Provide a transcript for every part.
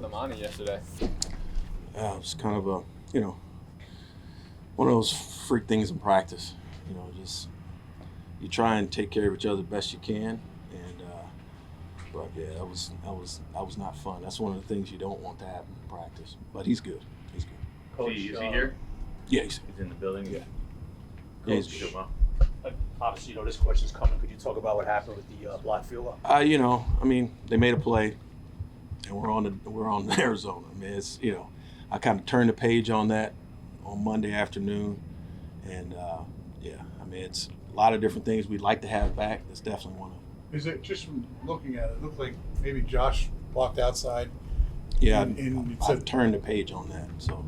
them on it yesterday? It was kind of one of those freak things in practice. Just you try and take care of each other best you can, and but yeah, that was not fun. That's one of the things you don't want to happen in practice. But he's good. He's good. Coach, is he here? Yeah, he's in the building. Yeah. Coach, he's good. Well. Obviously, this question's coming. Could you talk about what happened with the block field? They made a play, and we're on Arizona. I mean, it's I kind of turned the page on that on Monday afternoon, and it's a lot of different things we'd like to have back. That's definitely one of them. Is it just from looking at it? It looked like maybe Josh blocked outside. Yeah, I've turned the page on that, so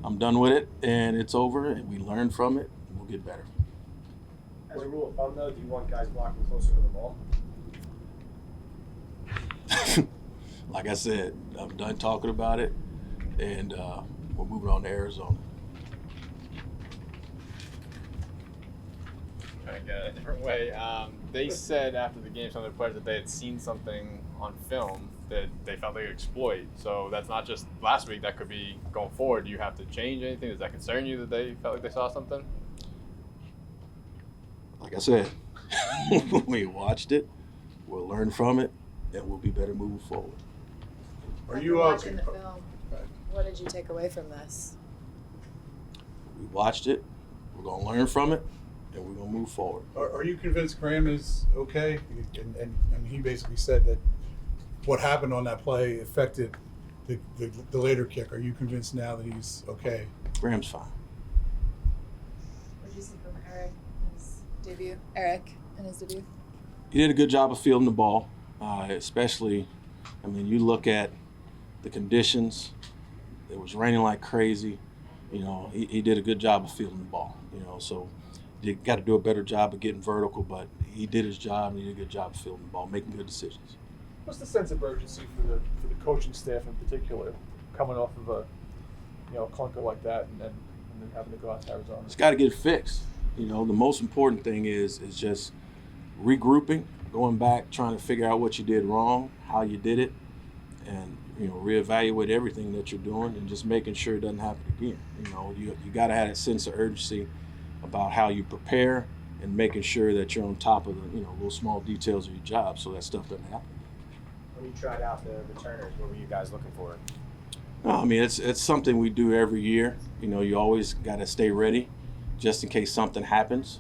I'm done with it, and it's over. And we learned from it. And we'll get better. As a rule of thumb, though, do you want guys blocking closer to the ball? Like I said, I'm done talking about it, and we're moving on to Arizona. Trying to get it a different way. They said after the game, some of the players, that they had seen something on film that they felt they could exploit. So that's not just last week. That could be going forward. Do you have to change anything? Does that concern you that they felt like they saw something? Like I said, we watched it, we'll learn from it, and we'll be better moving forward. Are you watching the film? What did you take away from this? We watched it, we're going to learn from it, and we're going to move forward. Are you convinced Graham is okay? And he basically said that what happened on that play affected the later kick. Are you convinced now that he's okay? Graham's fine. What did you see from Eric in his debut? He did a good job of fielding the ball, especially, you look at the conditions. It was raining like crazy. He did a good job of fielding the ball. So you got to do a better job of getting vertical, but he did his job and he did a good job of fielding the ball, making good decisions. What's the sense of urgency for the coaching staff in particular, coming off of a clunker like that and then having to go out to Arizona? It's got to get fixed. The most important thing is just regrouping, going back, trying to figure out what you did wrong, how you did it, and reevaluate everything that you're doing, and just making sure it doesn't happen again. You got to have that sense of urgency about how you prepare and making sure that you're on top of the little small details of your job, so that stuff doesn't happen. When you tried out the returners, what were you guys looking for? No, it's something we do every year. You always got to stay ready, just in case something happens.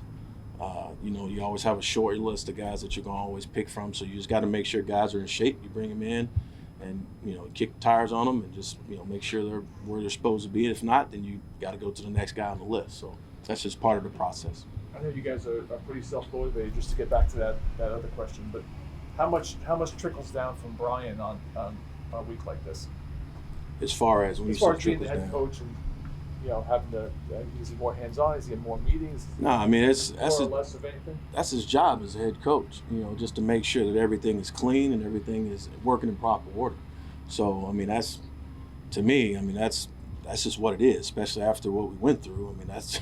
You always have a short list of guys that you're going to always pick from, so you just got to make sure guys are in shape. You bring them in and, kick the tires on them and just, make sure they're where they're supposed to be. If not, then you got to go to the next guy on the list. So that's just part of the process. I know you guys are pretty self-motivated, just to get back to that other question, but how much trickles down from Brian on a week like this? As far as when you say being the head coach and having to, is he more hands-on? Is he in more meetings? No, that's more or less of anything. That's his job as a head coach. Just to make sure that everything is clean and everything is working in proper order. So that's, to me, that's just what it is. Especially after what we went through. That's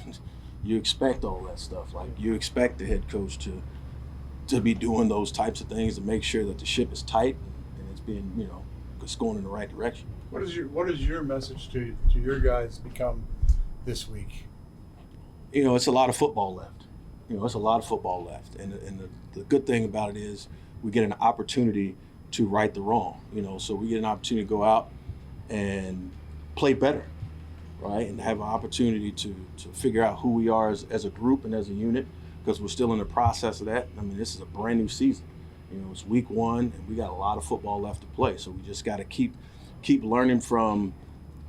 you expect all that stuff. Like you expect the head coach to be doing those types of things to make sure that the ship is tight and it's being it's going in the right direction. What is your message to your guys become this week? It's a lot of football left. It's a lot of football left, and the good thing about it is we get an opportunity to right the wrong. So we get an opportunity to go out and play better, right, and have an opportunity to figure out who we are as a group and as a unit, because we're still in the process of that. This is a brand new season. It's week 1, and we got a lot of football left to play. So we just got to keep learning from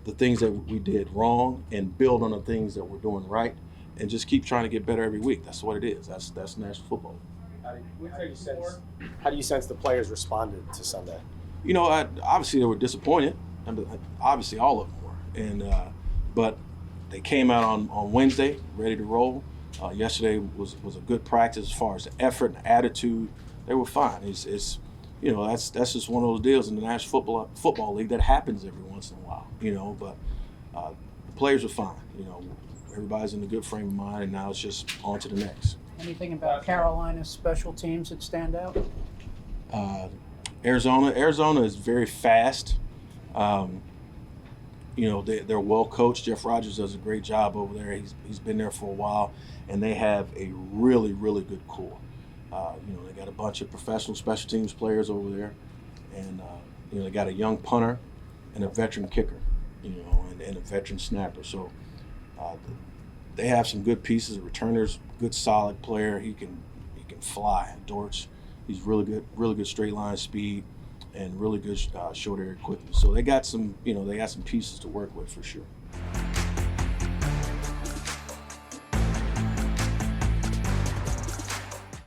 the things that we did wrong and build on the things that we're doing right, and just keep trying to get better every week. That's what it is. That's national football. How do you sense the players responded to Sunday? Obviously they were disappointed. Obviously all of them were, but they came out on Wednesday ready to roll. Yesterday was a good practice as far as the effort and attitude. They were fine. It's that's just one of those deals in the National Football League that happens every once in a while. But the players are fine. Everybody's in a good frame of mind, and now it's just on to the next. Anything about Carolina's special teams that stand out? Arizona is very fast. You know, they're well coached. Jeff Rogers does a great job over there. He's been there for a while, and they have a really, really good core. You know, they got a bunch of professional special teams players over there, and you know, they got a young punter and a veteran kicker, you know, and a veteran snapper. So they have some good pieces. The returner's good, solid player. He can fly. Dortch, he's really good straight line speed, and really good short area quickness. So they got some pieces to work with for sure.